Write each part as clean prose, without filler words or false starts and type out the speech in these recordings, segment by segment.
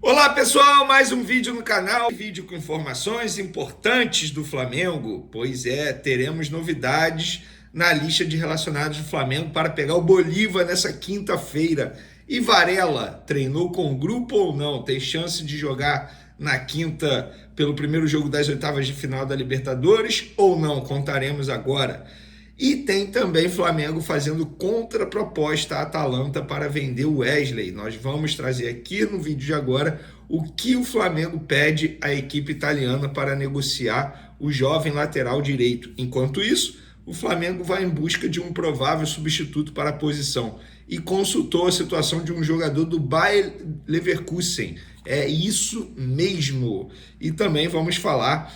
Olá pessoal, mais um vídeo no canal, vídeo com informações importantes do Flamengo. Pois é, teremos novidades na lista de relacionados do Flamengo para pegar o Bolívar nessa quinta-feira. E Varela treinou com o grupo ou não? Tem chance de jogar na quinta pelo primeiro jogo das oitavas de final da Libertadores ou não? Contaremos agora. E tem também Flamengo fazendo contraproposta à Atalanta para vender o Wesley. Nós vamos trazer aqui no vídeo de agora o que o Flamengo pede à equipe italiana para negociar o jovem lateral direito. Enquanto isso, o Flamengo vai em busca de um provável substituto para a posição e consultou a situação de um jogador do Bayer Leverkusen. É isso mesmo. E também vamos falar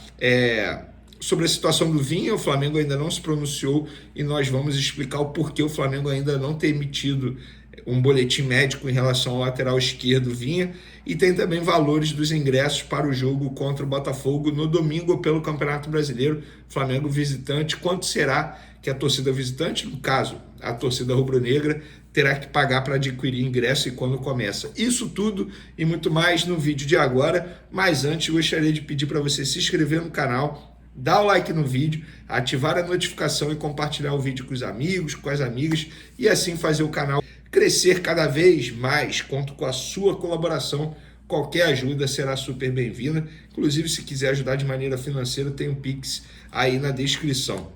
sobre a situação do Vinha. O Flamengo ainda não se pronunciou e nós vamos explicar o porquê o Flamengo ainda não ter emitido um boletim médico em relação ao lateral esquerdo Vinha. E tem também valores dos ingressos para o jogo contra o Botafogo no domingo pelo Campeonato Brasileiro, Flamengo visitante. Quanto será que a torcida visitante, no caso a torcida rubro-negra, terá que pagar para adquirir ingresso e quando começa? Isso tudo e muito mais no vídeo de agora. Mas antes eu gostaria de pedir para você se inscrever no canal, dar o like no vídeo, ativar a notificação e compartilhar o vídeo com os amigos, com as amigas e assim fazer o canal crescer cada vez mais. Conto com a sua colaboração, qualquer ajuda será super bem-vinda. Inclusive, se quiser ajudar de maneira financeira, tem um Pix aí na descrição.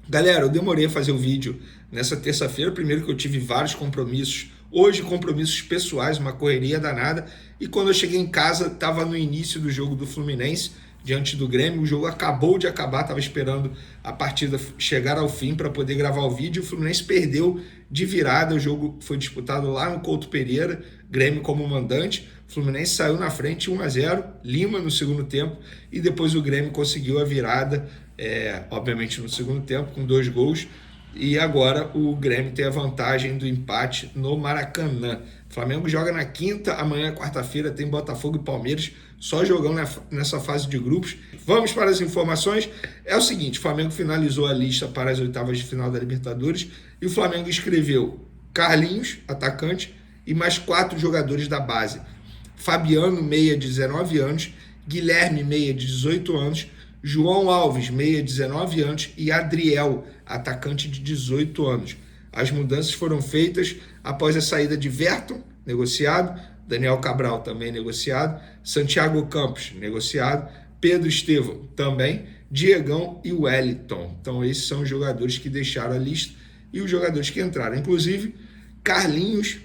Galera, eu demorei a fazer o vídeo nessa terça-feira, primeiro que eu tive vários compromissos, hoje compromissos pessoais, uma correria danada, e quando eu cheguei em casa, estava no início do jogo do Fluminense, diante do Grêmio. O jogo acabou de acabar, estava esperando a partida chegar ao fim para poder gravar o vídeo. O Fluminense perdeu de virada, o jogo foi disputado lá no Couto Pereira, Grêmio como mandante. O Fluminense saiu na frente 1-0, Lima no segundo tempo, e depois o Grêmio conseguiu a virada, obviamente no segundo tempo, com 2 gols. E agora o Grêmio tem a vantagem do empate no Maracanã. O Flamengo joga na quinta, amanhã, quarta-feira, tem Botafogo e Palmeiras, só jogando nessa fase de grupos. Vamos para as informações. É o seguinte, o Flamengo finalizou a lista para as oitavas de final da Libertadores e o Flamengo escreveu Carlinhos, atacante, e mais 4 jogadores da base. Fabiano, meia de 19 anos, Guilherme, meia de 18 anos, João Alves, meia de 19 anos, e Adriel, atacante de 18 anos. As mudanças foram feitas após a saída de Verton, negociado, Daniel Cabral, também negociado, Santiago Campos, negociado, Pedro Estevão, também, Diegão e Wellington. Então esses são os jogadores que deixaram a lista e os jogadores que entraram. Inclusive, Carlinhos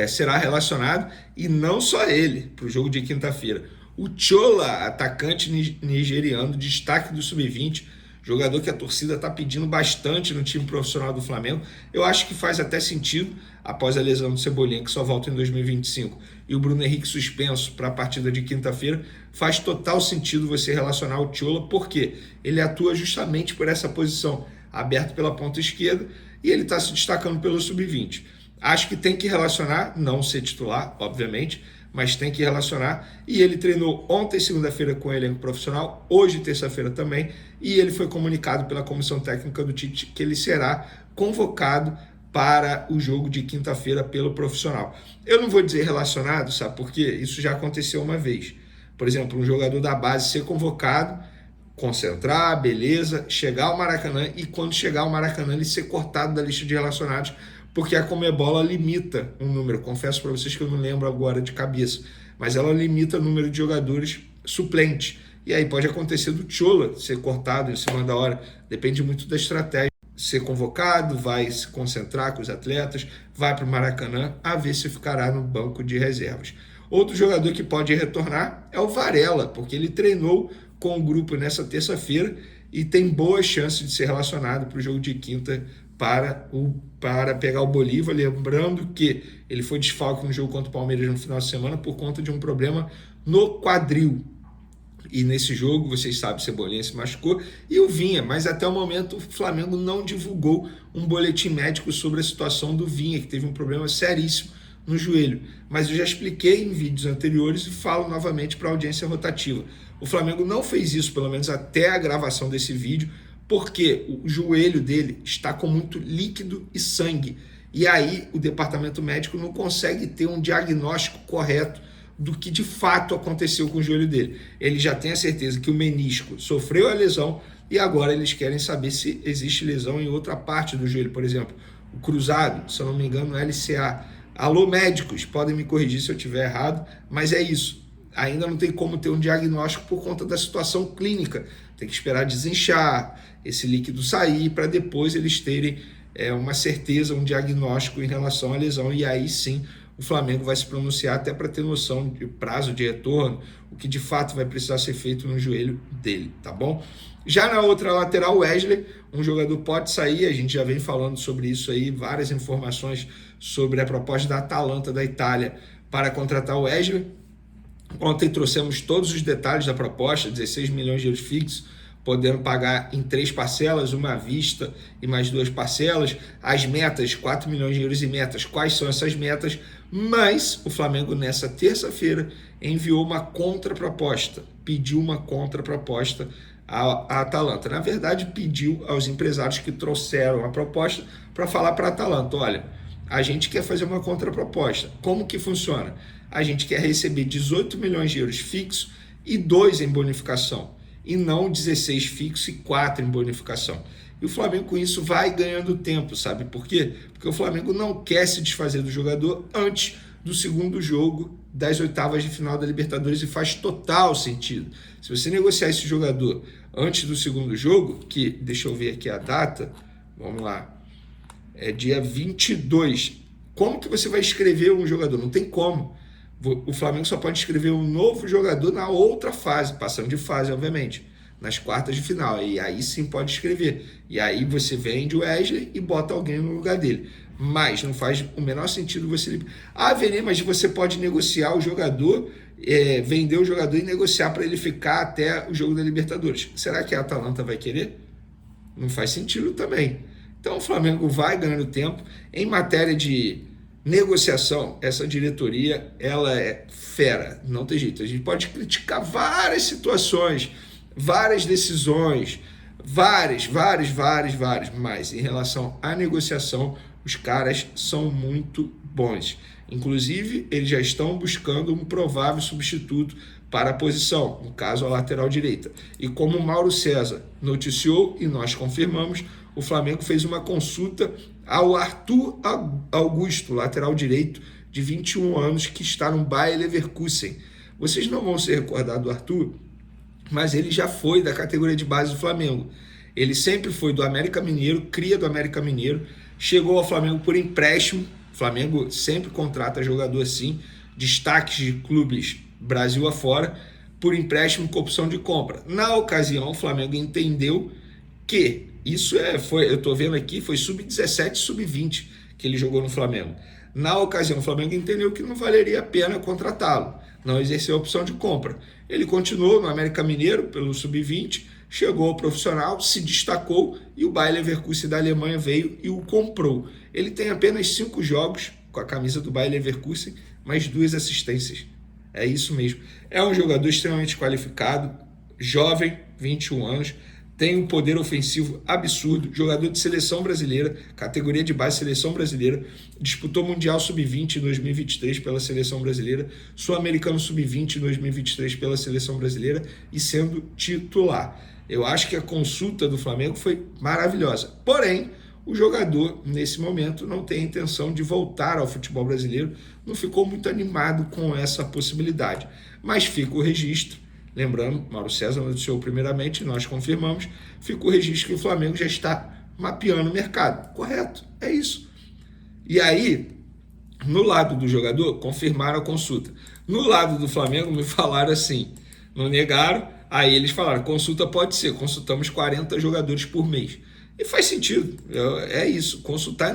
será relacionado, e não só ele, para o jogo de quinta-feira. O Chola, atacante nigeriano, destaque do Sub-20, jogador que a torcida está pedindo bastante no time profissional do Flamengo. Eu acho que faz até sentido, após a lesão do Cebolinha, que só volta em 2025, e o Bruno Henrique suspenso para a partida de quinta-feira, faz total sentido você relacionar o Chola, porque ele atua justamente por essa posição, aberto pela ponta esquerda, e ele está se destacando pelo Sub-20. Acho que tem que relacionar, não ser titular, obviamente, mas tem que relacionar, e ele treinou ontem, segunda-feira, com o elenco profissional, hoje, terça-feira também, e ele foi comunicado pela comissão técnica do Tite que ele será convocado para o jogo de quinta-feira pelo profissional. Eu não vou dizer relacionado, sabe por quê? Isso já aconteceu uma vez. Por exemplo, um jogador da base ser convocado, concentrar, beleza, chegar ao Maracanã, e quando chegar ao Maracanã ele ser cortado da lista de relacionados, porque a Conmebol limita um número. Confesso para vocês que eu não lembro agora de cabeça, mas ela limita o número de jogadores suplentes. E aí pode acontecer do Chola ser cortado em cima da hora, depende muito da estratégia. Ser convocado, vai se concentrar com os atletas, vai para o Maracanã, a ver se ficará no banco de reservas. Outro jogador que pode retornar é o Varela, porque ele treinou com o grupo nessa terça-feira e tem boa chance de ser relacionado para o jogo de quinta para pegar o Bolívar. Lembrando que ele foi desfalque no jogo contra o Palmeiras no final de semana por conta de um problema no quadril. E nesse jogo, vocês sabem, Cebolinha se machucou e o Vinha, mas até o momento o Flamengo não divulgou um boletim médico sobre a situação do Vinha, que teve um problema seríssimo no joelho. Mas eu já expliquei em vídeos anteriores e falo novamente para a audiência rotativa. O Flamengo não fez isso, pelo menos até a gravação desse vídeo, porque o joelho dele está com muito líquido e sangue. E aí o departamento médico não consegue ter um diagnóstico correto do que de fato aconteceu com o joelho dele. Ele já tem a certeza que o menisco sofreu a lesão e agora eles querem saber se existe lesão em outra parte do joelho, por exemplo, o cruzado, se eu não me engano, no LCA. Alô, médicos, podem me corrigir se eu estiver errado, mas é isso. Ainda não tem como ter um diagnóstico por conta da situação clínica. Tem que esperar desinchar, esse líquido sair, para depois eles terem uma certeza, um diagnóstico em relação à lesão, e aí sim o Flamengo vai se pronunciar até para ter noção de prazo de retorno, o que de fato vai precisar ser feito no joelho dele, tá bom? Já na outra lateral, o Wesley, um jogador pode sair, a gente já vem falando sobre isso aí, várias informações sobre a proposta da Atalanta da Itália para contratar o Wesley. Ontem trouxemos todos os detalhes da proposta, 16 milhões de euros fixos, podendo pagar em 3 parcelas, uma à vista e mais 2 parcelas. As metas, 4 milhões de euros em metas. Quais são essas metas? Mas o Flamengo, nessa terça-feira, enviou uma contraproposta, pediu uma contraproposta à Atalanta. Na verdade, pediu aos empresários que trouxeram a proposta para falar para a Atalanta, olha, a gente quer fazer uma contraproposta. Como que funciona? A gente quer receber 18 milhões de euros fixos e 2 em bonificação, e não 16 fixos e 4 em bonificação. E o Flamengo com isso vai ganhando tempo, sabe por quê? Porque o Flamengo não quer se desfazer do jogador antes do segundo jogo das oitavas de final da Libertadores, e faz total sentido. Se você negociar esse jogador antes do segundo jogo, que, deixa eu ver aqui a data, vamos lá, é dia 22. Como que você vai escrever um jogador? Não tem como. O Flamengo só pode escrever um novo jogador na outra fase, passando de fase, obviamente, nas quartas de final. E aí sim pode escrever. E aí você vende o Wesley e bota alguém no lugar dele. Mas não faz o menor sentido você... Ah, Vene, mas você pode negociar o jogador, vender o jogador e negociar para ele ficar até o jogo da Libertadores. Será que a Atalanta vai querer? Não faz sentido também. Então o Flamengo vai ganhando tempo. Em matéria de negociação, essa diretoria, ela é fera, não tem jeito. A gente pode criticar várias situações, várias decisões, várias, mas em relação à negociação, os caras são muito bons. Inclusive, eles já estão buscando um provável substituto para a posição, no caso a lateral direita. E como o Mauro César noticiou e nós confirmamos, o Flamengo fez uma consulta ao Arthur Augusto, lateral direito de 21 anos, que está no Bayer Leverkusen. Vocês não vão se recordar do Arthur, mas ele já foi da categoria de base do Flamengo. Ele sempre foi do América Mineiro, cria do América Mineiro, chegou ao Flamengo por empréstimo. O Flamengo sempre contrata jogador assim, destaques de clubes Brasil afora, por empréstimo com opção de compra. Na ocasião, o Flamengo entendeu que isso eu estou vendo aqui, foi sub-17 e sub-20 que ele jogou no Flamengo. Na ocasião, o Flamengo entendeu que não valeria a pena contratá-lo, não exerceu a opção de compra. Ele continuou no América Mineiro pelo sub-20, chegou ao profissional, se destacou e o Bayer Leverkusen da Alemanha veio e o comprou. Ele tem apenas 5 jogos com a camisa do Bayer Leverkusen, mais 2 assistências. É isso mesmo. É um jogador extremamente qualificado, jovem, 21 anos, tem um poder ofensivo absurdo, jogador de seleção brasileira, categoria de base seleção brasileira, disputou Mundial Sub-20 em 2023 pela seleção brasileira, Sul-Americano Sub-20 em 2023 pela seleção brasileira e sendo titular. Eu acho que a consulta do Flamengo foi maravilhosa, porém, o jogador, nesse momento, não tem a intenção de voltar ao futebol brasileiro, não ficou muito animado com essa possibilidade, mas fica o registro. Lembrando, Mauro César noticiou primeiramente, nós confirmamos, fica o registro que o Flamengo já está mapeando o mercado. Correto, é isso. E aí, no lado do jogador, confirmaram a consulta. No lado do Flamengo, me falaram assim, não negaram, aí eles falaram, consulta pode ser, consultamos 40 jogadores por mês. E faz sentido, é isso, consultar é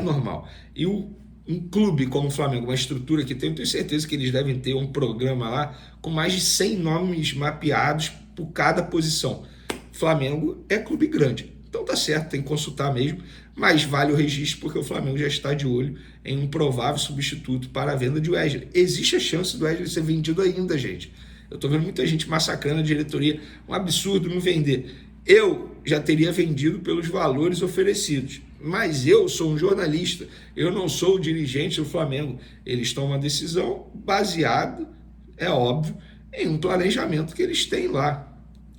normal. E um clube como o Flamengo, uma estrutura que tem, eu tenho certeza que eles devem ter um programa lá com mais de 100 nomes mapeados por cada posição. Flamengo é clube grande, então tá certo, tem que consultar mesmo, mas vale o registro porque o Flamengo já está de olho em um provável substituto para a venda de Wesley. Existe a chance do Wesley ser vendido ainda, gente. Eu tô vendo muita gente massacrando a diretoria, um absurdo não vender. eu já teria vendido pelos valores oferecidos. Mas eu sou um jornalista, eu não sou o dirigente do Flamengo. Eles tomam uma decisão baseada, é óbvio, em um planejamento que eles têm lá.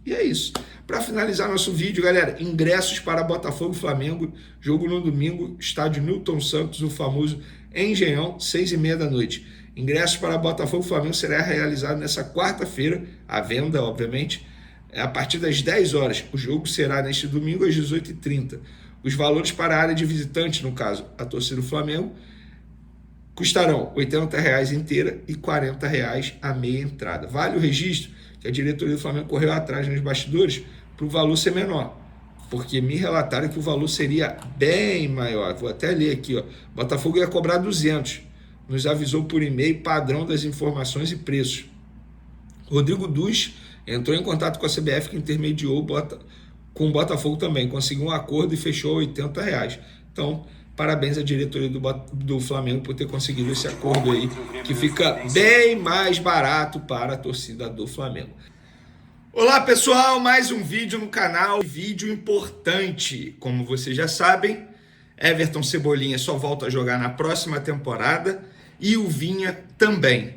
E é isso. Para finalizar nosso vídeo, galera, ingressos para Botafogo e Flamengo, jogo no domingo, estádio Newton Santos, o famoso Engenhão, 6h30 da noite. Ingressos para Botafogo e Flamengo será realizado nessa quarta-feira, a venda, obviamente, a partir das 10 horas. O jogo será neste domingo às 18h30. Os valores para a área de visitante, no caso, a torcida do Flamengo, custarão R$ 80 inteira e R$ 40 a meia entrada. Vale o registro que a diretoria do Flamengo correu atrás nos bastidores para o valor ser menor, porque me relataram que o valor seria bem maior. Vou até ler aqui, ó. Botafogo ia cobrar 200. Nos avisou por e-mail padrão das informações e preços. Rodrigo Duz entrou em contato com a CBF, que intermediou com o Botafogo também, conseguiu um acordo e fechou R$ 80. Então, parabéns à diretoria do Flamengo por ter conseguido esse acordo aí, que fica bem mais barato para a torcida do Flamengo. Olá pessoal, mais um vídeo no canal, vídeo importante. Como vocês já sabem, Everton Cebolinha só volta a jogar na próxima temporada e o Vinha também.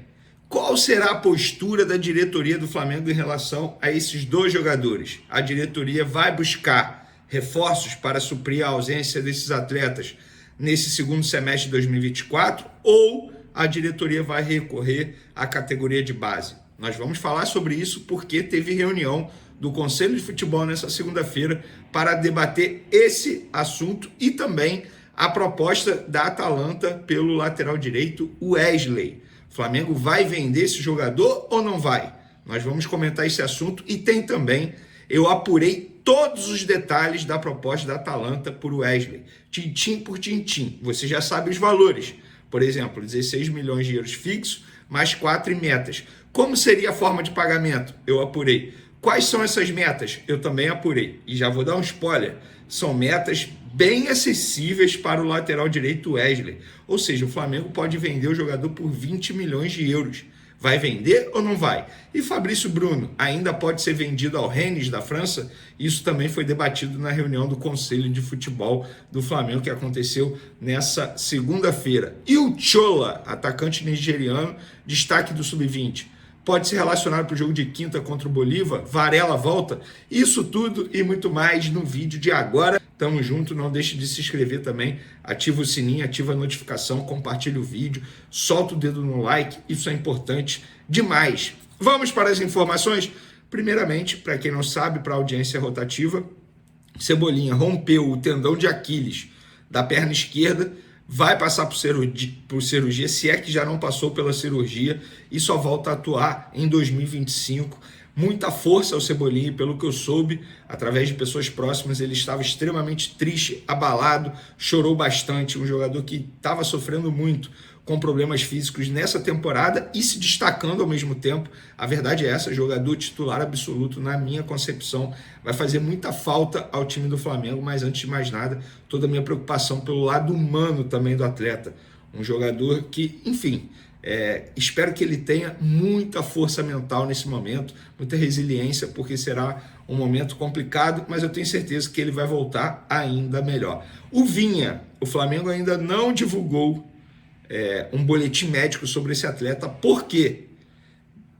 Qual será a postura da diretoria do Flamengo em relação a esses dois jogadores? A diretoria vai buscar reforços para suprir a ausência desses atletas nesse segundo semestre de 2024 ou a diretoria vai recorrer à categoria de base? Nós vamos falar sobre isso porque teve reunião do Conselho de Futebol nessa segunda-feira para debater esse assunto e também a proposta da Atalanta pelo lateral direito Wesley. O Flamengo vai vender esse jogador ou não vai? Nós vamos comentar esse assunto e tem também, eu apurei todos os detalhes da proposta da Atalanta por Wesley, tintim por tintim. Você já sabe os valores. Por exemplo, 16 milhões de euros fixos, mais 4 em metas. Como seria a forma de pagamento? Eu apurei. Quais são essas metas? Eu também apurei. E já vou dar um spoiler. São metas bem acessíveis para o lateral direito Wesley. Ou seja, o Flamengo pode vender o jogador por 20 milhões de euros. Vai vender ou não vai? E Fabrício Bruno ainda pode ser vendido ao Rennes da França? Isso também foi debatido na reunião do Conselho de Futebol do Flamengo que aconteceu nessa segunda-feira. E o Chola, atacante nigeriano, destaque do Sub-20, pode ser relacionado para o jogo de quinta contra o Bolívar? Varela volta? Isso tudo e muito mais no vídeo de agora. Tamo junto, não deixe de se inscrever também, ativa o sininho, ativa a notificação, compartilha o vídeo, solta o dedo no like, isso é importante demais. Vamos para as informações? Primeiramente, para quem não sabe, para a audiência rotativa, Cebolinha rompeu o tendão de Aquiles da perna esquerda, vai passar por cirurgia, se é que já não passou pela cirurgia, e só volta a atuar em 2025. Muita força ao Cebolinha, e pelo que eu soube, através de pessoas próximas, ele estava extremamente triste, abalado, chorou bastante, um jogador que estava sofrendo muito com problemas físicos nessa temporada e se destacando ao mesmo tempo. A verdade é essa, jogador titular absoluto, na minha concepção, vai fazer muita falta ao time do Flamengo, mas antes de mais nada, toda a minha preocupação pelo lado humano também do atleta. Um jogador que, enfim, espero que ele tenha muita força mental nesse momento, muita resiliência, porque será um momento complicado, mas eu tenho certeza que ele vai voltar ainda melhor. O Vinha, o Flamengo ainda não divulgou um boletim médico sobre esse atleta. Por quê?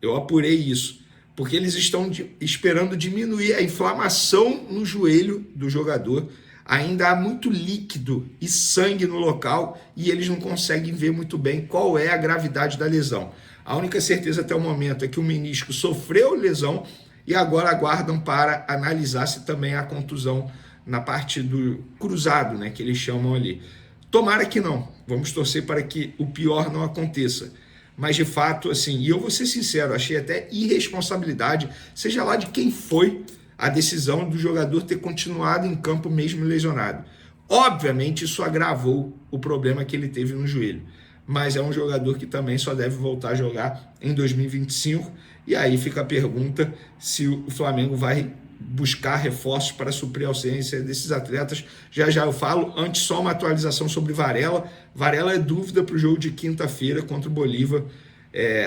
Eu apurei isso. Porque eles estão esperando diminuir a inflamação no joelho do jogador. Ainda há muito líquido e sangue no local e eles não conseguem ver muito bem qual é a gravidade da lesão. A única certeza até o momento é que o menisco sofreu lesão e agora aguardam para analisar se também há contusão na parte do cruzado, né, que eles chamam ali. Tomara que não. Vamos torcer para que o pior não aconteça. Mas de fato, assim, e eu vou ser sincero, achei até irresponsabilidade, seja lá de quem foi, a decisão do jogador ter continuado em campo mesmo lesionado. Obviamente isso agravou o problema que ele teve no joelho, mas é um jogador que também só deve voltar a jogar em 2025, e aí fica a pergunta se o Flamengo vai buscar reforços para suprir a ausência desses atletas. Já eu falo, antes só uma atualização sobre Varela. Varela é dúvida para o jogo de quinta-feira contra o Bolívar.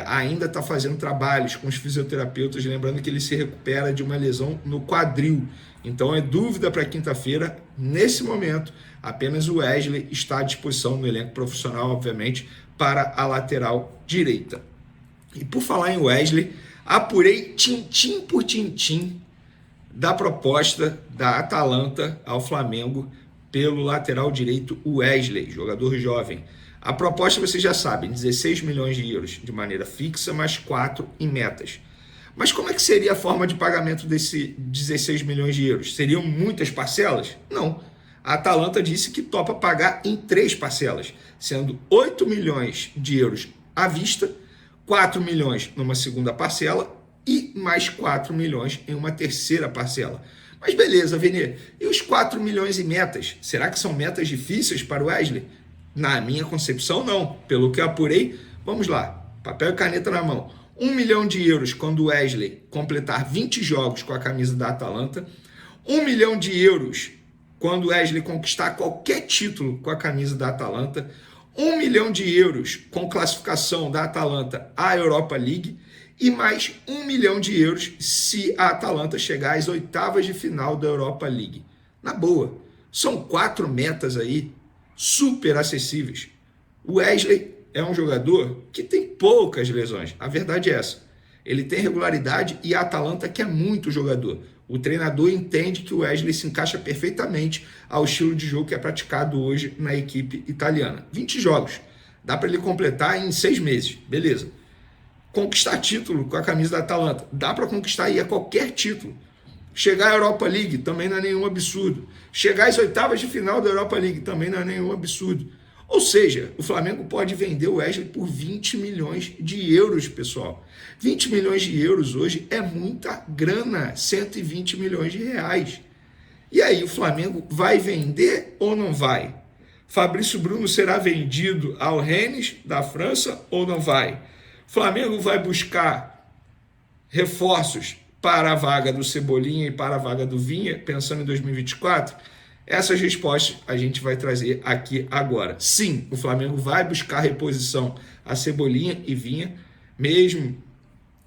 ainda está fazendo trabalhos com os fisioterapeutas, lembrando que ele se recupera de uma lesão no quadril. Então é dúvida para quinta-feira. Nesse momento, apenas o Wesley está à disposição no elenco profissional, obviamente, para a lateral direita. E por falar em Wesley, apurei tintim por tintim da proposta da Atalanta ao Flamengo pelo lateral direito Wesley, jogador jovem. A proposta, vocês já sabem, 16 milhões de euros de maneira fixa, mais 4 em metas. Mas como é que seria a forma de pagamento desse 16 milhões de euros? Seriam muitas parcelas? Não. A Atalanta disse que topa pagar em 3 parcelas, sendo 8 milhões de euros à vista, 4 milhões numa segunda parcela e mais 4 milhões em uma terceira parcela. Mas beleza, Vene, e os 4 milhões em metas? Será que são metas difíceis para o Wesley? Na minha concepção, não. Pelo que eu apurei, vamos lá, papel e caneta na mão. 1 milhão de euros quando o Wesley completar 20 jogos com a camisa da Atalanta. 1 milhão de euros quando o Wesley conquistar qualquer título com a camisa da Atalanta. 1 milhão de euros com classificação da Atalanta à Europa League. E mais 1 milhão de euros se a Atalanta chegar às oitavas de final da Europa League. Na boa, são 4 metas aí super acessíveis. O Wesley é um jogador que tem poucas lesões, a verdade é essa. Ele tem regularidade e a Atalanta quer muito jogador. O treinador entende que o Wesley se encaixa perfeitamente ao estilo de jogo que é praticado hoje na equipe italiana. 20 jogos, dá para ele completar em 6 meses, beleza. Conquistar título com a camisa da Atalanta, dá para conquistar aí a qualquer título. Chegar à Europa League também não é nenhum absurdo. Chegar às oitavas de final da Europa League também não é nenhum absurdo. Ou seja, o Flamengo pode vender o Wesley por 20 milhões de euros, pessoal. 20 milhões de euros hoje é muita grana, 120 milhões de reais. E aí, o Flamengo vai vender ou não vai? Fabrício Bruno será vendido ao Rennes da França ou não vai? O Flamengo vai buscar reforços para a vaga do Cebolinha e para a vaga do Vinha, pensando em 2024? Essas respostas a gente vai trazer aqui agora. Sim, o Flamengo vai buscar reposição a Cebolinha e Vinha, mesmo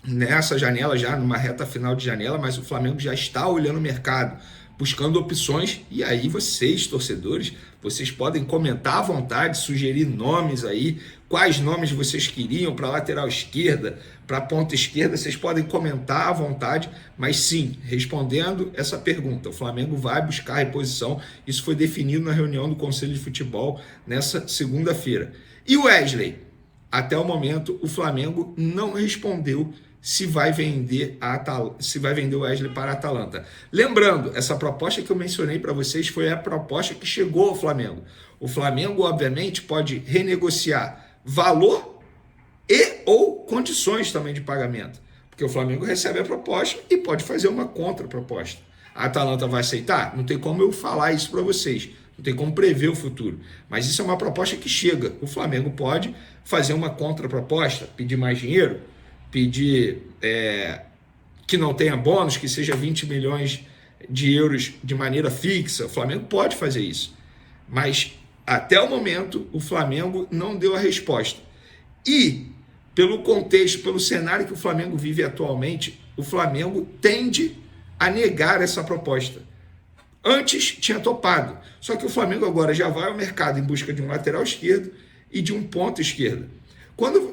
nessa janela, já numa reta final de janela, mas o Flamengo já está olhando o mercado, buscando opções, e aí vocês, torcedores, vocês podem comentar à vontade, sugerir nomes aí, quais nomes vocês queriam para a lateral esquerda, para a ponta esquerda, vocês podem comentar à vontade, mas sim, respondendo essa pergunta, o Flamengo vai buscar reposição, isso foi definido na reunião do Conselho de Futebol nessa segunda-feira. E o Wesley? Até o momento, o Flamengo não respondeu se vai vender o Wesley para a Atalanta. Lembrando, essa proposta que eu mencionei para vocês foi a proposta que chegou ao Flamengo. O Flamengo, obviamente, pode renegociar valor e ou condições também de pagamento, porque o Flamengo recebe a proposta e pode fazer uma contraproposta. A Atalanta vai aceitar? Não tem como eu falar isso para vocês, não tem como prever o futuro, mas isso é uma proposta que chega. O Flamengo pode fazer uma contraproposta, pedir mais dinheiro, pedir que não tenha bônus, que seja 20 milhões de euros de maneira fixa. O Flamengo pode fazer isso, mas até o momento o Flamengo não deu a resposta. E pelo contexto, pelo cenário que o Flamengo vive atualmente, o Flamengo tende a negar essa proposta. Antes tinha topado, só que o Flamengo agora já vai ao mercado em busca de um lateral esquerdo e de um ponta esquerda.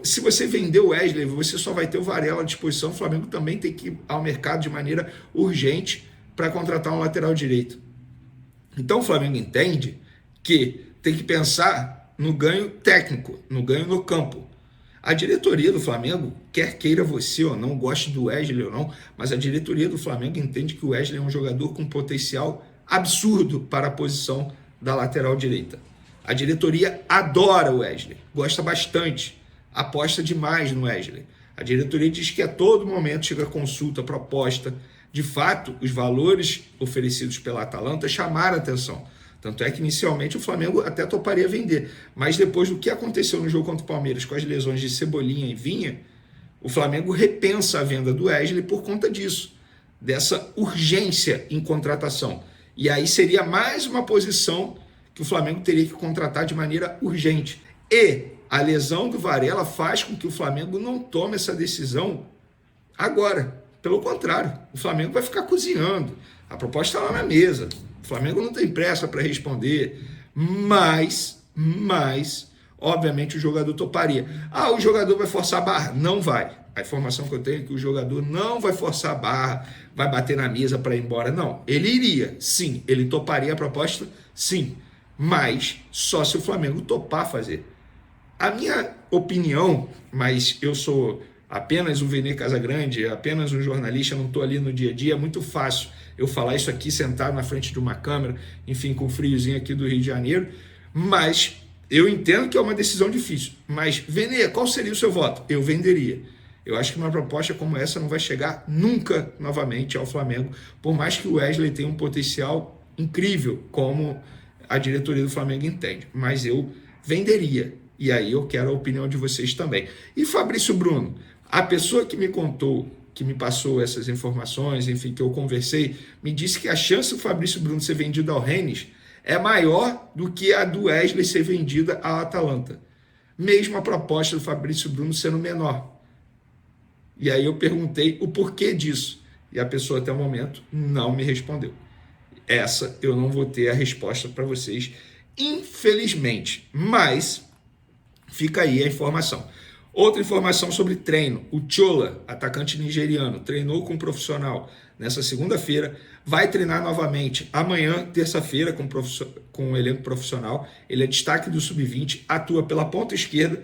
Se você vender o Wesley, você só vai ter o Varela à disposição. O Flamengo também tem que ir ao mercado de maneira urgente para contratar um lateral direito. Então o Flamengo entende que tem que pensar no ganho técnico, no ganho no campo. A diretoria do Flamengo, quer queira você ou não, goste do Wesley ou não, mas a diretoria do Flamengo entende que o Wesley é um jogador com potencial absurdo para a posição da lateral direita. A diretoria adora o Wesley, gosta bastante, aposta demais no Wesley. A diretoria diz que a todo momento chega consulta, proposta. De fato, os valores oferecidos pela Atalanta chamaram a atenção. Tanto é que inicialmente o Flamengo até toparia vender, mas depois do que aconteceu no jogo contra o Palmeiras com as lesões de Cebolinha e Vinha, o Flamengo repensa a venda do Wesley por conta disso, dessa urgência em contratação. E aí seria mais uma posição que o Flamengo teria que contratar de maneira urgente. E a lesão do Varela faz com que o Flamengo não tome essa decisão agora. Pelo contrário, o Flamengo vai ficar cozinhando. A proposta está lá na mesa. O Flamengo não tem pressa para responder, mas, obviamente, o jogador toparia. Ah, o jogador vai forçar a barra? Não vai. A informação que eu tenho é que o jogador não vai forçar a barra, vai bater na mesa para ir embora. Não, ele iria, sim. Ele toparia a proposta, sim. Mas só se o Flamengo topar fazer. A minha opinião, mas eu sou apenas um Vene Casagrande, apenas um jornalista, não estou ali no dia a dia, é muito fácil eu falar isso aqui sentado na frente de uma câmera, enfim, com o friozinho aqui do Rio de Janeiro, mas eu entendo que é uma decisão difícil. Mas, Vene, qual seria o seu voto? Eu venderia. Eu acho que uma proposta como essa não vai chegar nunca novamente ao Flamengo, por mais que o Wesley tenha um potencial incrível, como a diretoria do Flamengo entende. Mas eu venderia. E aí eu quero a opinião de vocês também. E Fabrício Bruno, a pessoa que me contou, que me passou essas informações, enfim, que eu conversei, me disse que a chance do Fabrício Bruno ser vendido ao Rennes é maior do que a do Wesley ser vendida ao Atalanta. Mesmo a proposta do Fabrício Bruno sendo menor. E aí eu perguntei o porquê disso. E a pessoa até o momento não me respondeu. Essa eu não vou ter a resposta para vocês, infelizmente. Mas fica aí a informação. Outra informação sobre treino. O Chola, atacante nigeriano, treinou com um profissional nessa segunda-feira. Vai treinar novamente amanhã, terça-feira, com um elenco profissional. Ele é destaque do Sub-20, atua pela ponta esquerda.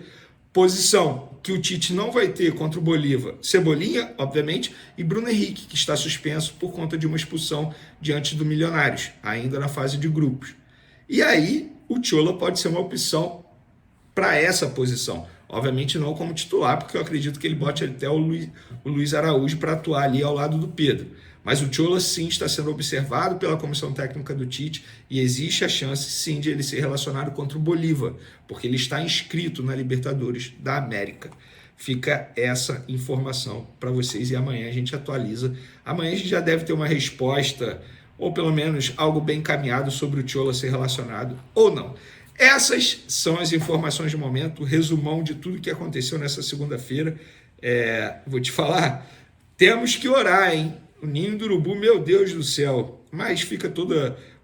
Posição que o Tite não vai ter contra o Bolívar. Cebolinha, obviamente, e Bruno Henrique, que está suspenso por conta de uma expulsão diante do Milionários, ainda na fase de grupos. E aí, o Chola pode ser uma opção para essa posição. Obviamente não como titular, porque eu acredito que ele bote até o Luiz Araújo para atuar ali ao lado do Pedro. Mas o Chola sim está sendo observado pela comissão técnica do Tite e existe a chance sim de ele ser relacionado contra o Bolívar, porque ele está inscrito na Libertadores da América. Fica essa informação para vocês e amanhã a gente atualiza. Amanhã a gente já deve ter uma resposta, ou pelo menos algo bem encaminhado sobre o Chola ser relacionado ou não. Essas são as informações de momento, resumão de tudo que aconteceu nessa segunda-feira. Vou te falar, temos que orar, hein? O Ninho do Urubu, meu Deus do céu. Mas fica todo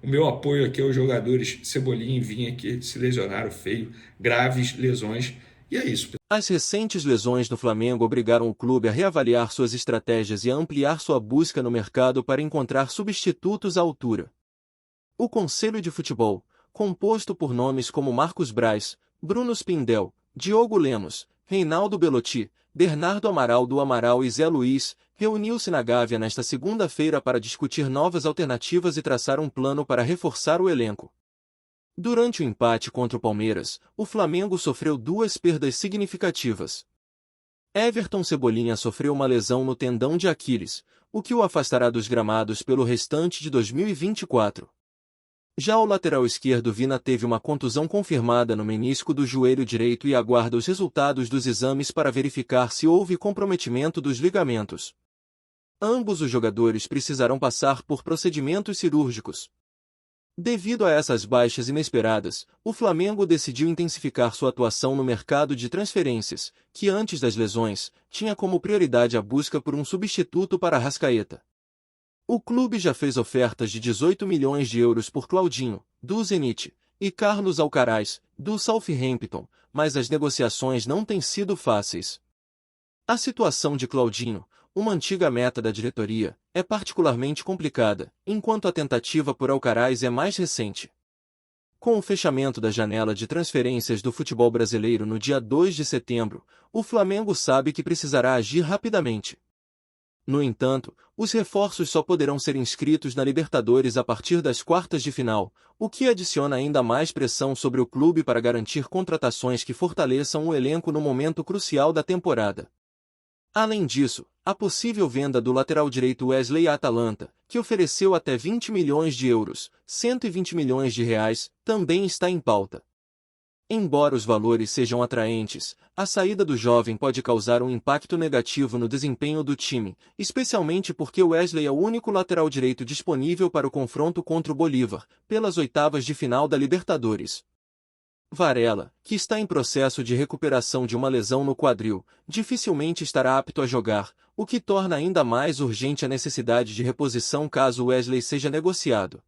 o meu apoio aqui aos jogadores Cebolinha e Vinha que se lesionaram feio, graves lesões. E é isso. As recentes lesões do Flamengo obrigaram o clube a reavaliar suas estratégias e a ampliar sua busca no mercado para encontrar substitutos à altura. O Conselho de Futebol, composto por nomes como Marcos Braz, Bruno Spindel, Diogo Lemos, Reinaldo Belotti, Bernardo Amaral do Amaral e Zé Luiz, reuniu-se na Gávea nesta segunda-feira para discutir novas alternativas e traçar um plano para reforçar o elenco. Durante o empate contra o Palmeiras, o Flamengo sofreu duas perdas significativas. Everton Cebolinha sofreu uma lesão no tendão de Aquiles, o que o afastará dos gramados pelo restante de 2024. Já o lateral esquerdo Vina teve uma contusão confirmada no menisco do joelho direito e aguarda os resultados dos exames para verificar se houve comprometimento dos ligamentos. Ambos os jogadores precisarão passar por procedimentos cirúrgicos. Devido a essas baixas inesperadas, o Flamengo decidiu intensificar sua atuação no mercado de transferências, que antes das lesões, tinha como prioridade a busca por um substituto para Arrascaeta. O clube já fez ofertas de 18 milhões de euros por Claudinho, do Zenit, e Carlos Alcaraz, do Southampton, mas as negociações não têm sido fáceis. A situação de Claudinho, uma antiga meta da diretoria, é particularmente complicada, enquanto a tentativa por Alcaraz é mais recente. Com o fechamento da janela de transferências do futebol brasileiro no dia 2 de setembro, o Flamengo sabe que precisará agir rapidamente. No entanto, os reforços só poderão ser inscritos na Libertadores a partir das quartas de final, o que adiciona ainda mais pressão sobre o clube para garantir contratações que fortaleçam o elenco no momento crucial da temporada. Além disso, a possível venda do lateral direito Wesley à Atalanta, que ofereceu até 20 milhões de euros, 120 milhões de reais, também está em pauta. Embora os valores sejam atraentes, a saída do jovem pode causar um impacto negativo no desempenho do time, especialmente porque Wesley é o único lateral direito disponível para o confronto contra o Bolívar, pelas oitavas de final da Libertadores. Varela, que está em processo de recuperação de uma lesão no quadril, dificilmente estará apto a jogar, o que torna ainda mais urgente a necessidade de reposição caso Wesley seja negociado.